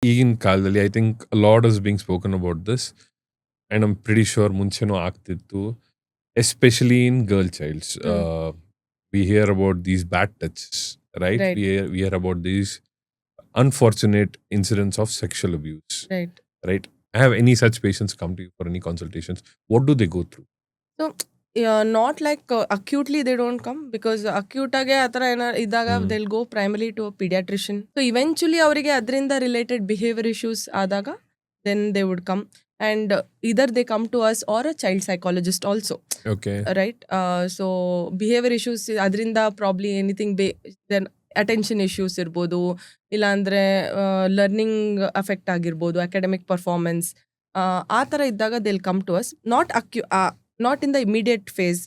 ಈಗಿನ ಕಾಲದಲ್ಲಿ I think lot is being spoken about this and I'm pretty sure ಮುಂಚೆನೂ ಆಗ್ತಿತ್ತು, especially in girl childs. We hear about these bad touches, right? Right. We hear about these unfortunate incidents of sexual abuse, Right. right? I have any such patients come to you for any consultations. What do they go through? So not like acutely they don't come, because acute ಆಗಿ ಆ ಥರ ಏನಾರು ಇದ್ದಾಗ they'll go primarily to a pediatrician. So eventually ಅವರಿಗೆ ಅದರಿಂದ related behaviour issues ಆದಾಗ then they would come, and either they come to us or a child psychologist also. Okay. Right. So behavior issues ಅದರಿಂದ probably anything then attention issues ಇರ್ಬೋದು, ಇಲ್ಲಾಂದರೆ learning affect ಆಗಿರ್ಬೋದು, academic performance, ಆ ಥರ ಇದ್ದಾಗ they'll come to us. Not in the immediate phase,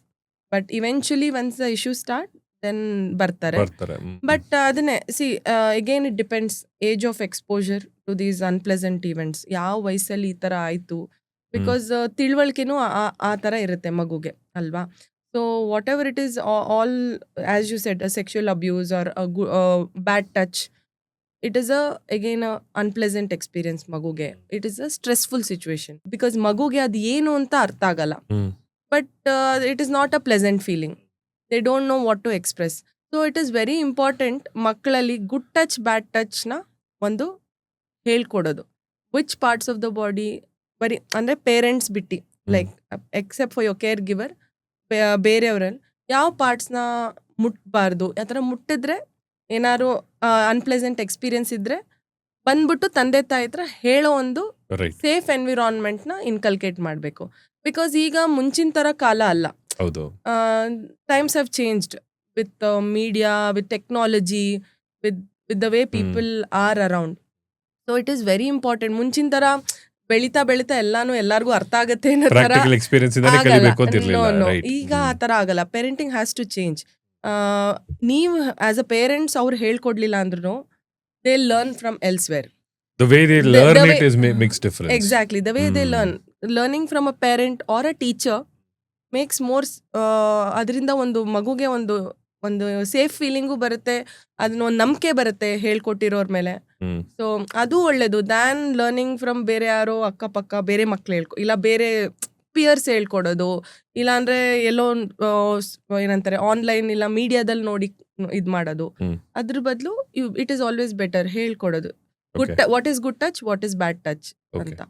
but eventually once the issues start then ಬರ್ತಾರೆ. But ಅದನ್ನೇ again it depends age of exposure to these unpleasant events. ಯಾವ ವಯಸ್ಸಲ್ಲಿ ಈ ಥರ ಆಯಿತು, ಬಿಕಾಸ್ ತಿಳುವಳಿಕೆನೂ ಆ ಥರ ಇರುತ್ತೆ ಮಗುಗೆ ಅಲ್ವಾ. So whatever it is, all as you said, a sexual abuse or a bad touch, it is again a unpleasant experience maguge. It is a stressful situation because maguge adu ಏನು ಅಂತ ಅರ್ಥ ಆಗಲ್ಲ. But it is not a pleasant feeling. They don't know what to express. So it is very important ಮಕ್ಕಳಲ್ಲಿ good touch bad touch ನ ಒಂದು ಹೇಳ್ಕೊಡೋದು. Which parts of the body, ಬರೀ ಅಂದರೆ ಪೇರೆಂಟ್ಸ್ ಬಿಟ್ಟು, like except for your caregiver, ಬೇರೆಯವರಲ್ಲಿ ಯಾವ ಪಾರ್ಟ್ಸ್ನ ಮುಟ್ಬಾರ್ದು, ಆ ಥರ ಮುಟ್ಟಿದ್ರೆ ಏನಾದ್ರು ಅನ್ಪ್ಲೆಸೆಂಟ್ ಎಕ್ಸ್ಪೀರಿಯನ್ಸ್ ಇದ್ರೆ ಬಂದ್ಬಿಟ್ಟು ತಂದೆ ತಾಯಿ ಹತ್ರ ಹೇಳೋ ಒಂದು ಸೇಫ್ ಎನ್ವಿರಾನ್ಮೆಂಟ್ನ ಇನ್ಕಲ್ಕೇಟ್ ಮಾಡಬೇಕು. ಬಿಕಾಸ್ ಈಗ ಮುಂಚಿನ ಥರ ಕಾಲ ಅಲ್ಲ. Times have changed with media, with technology, with the way people are around. So it is very important. ಮುಂಚಿನ ಥರ ಬೆಳಿತಾ ಎಲ್ಲಾನು ಎಲ್ಲಾರ್ಗೂ ಅರ್ಥ ಆಗತ್ತೆ ಅನ್ನೋ ಥರ ಈಗ ಆ ಥರ ಆಗಲ್ಲ. Parenting has to change. ನೀವು ಆಸ್ ಅ ಪೇರೆಂಟ್ಸ್ ಅವ್ರು ಹೇಳ್ಕೊಡ್ಲಿಲ್ಲ ಅಂದ್ರೂ they learn from elsewhere. The way they learn it is makes difference. Exactly. The way they learn. Learning from a parent or a teacher makes more, ಅದರಿಂದ ಒಂದು ಮಗುಗೆ ಒಂದು safe feeling ಬರುತ್ತೆ, ಅದನ್ನ ಒಂದು ನಂಬಿಕೆ ಬರುತ್ತೆ ಹೇಳ್ಕೊಟ್ಟಿರೋರ್ ಮೇಲೆ. ಸೊ ಅದು ಒಳ್ಳೇದು ದ್ಯಾನ್ ಲರ್ನಿಂಗ್ ಫ್ರಮ್ ಬೇರೆ ಯಾರೋ ಅಕ್ಕಪಕ್ಕ ಬೇರೆ ಮಕ್ಳು ಇಲ್ಲ ಬೇರೆ ಪಿಯರ್ಸ್ ಹೇಳ್ಕೊಡೋದು, ಇಲ್ಲಾಂದ್ರೆ ಎಲ್ಲೋ ಏನಂತಾರೆ ಆನ್ಲೈನ್ ಇಲ್ಲ ಮೀಡಿಯಾದಲ್ಲಿ ನೋಡಿ ಇದ್ ಮಾಡೋದು. ಅದ್ರ ಬದಲು ಇಟ್ ಈಸ್ ಆಲ್ವೇಸ್ ಬೆಟರ್ ಹೇಳ್ಕೊಡೋದು. What is good touch, what is bad touch ಅಂತ.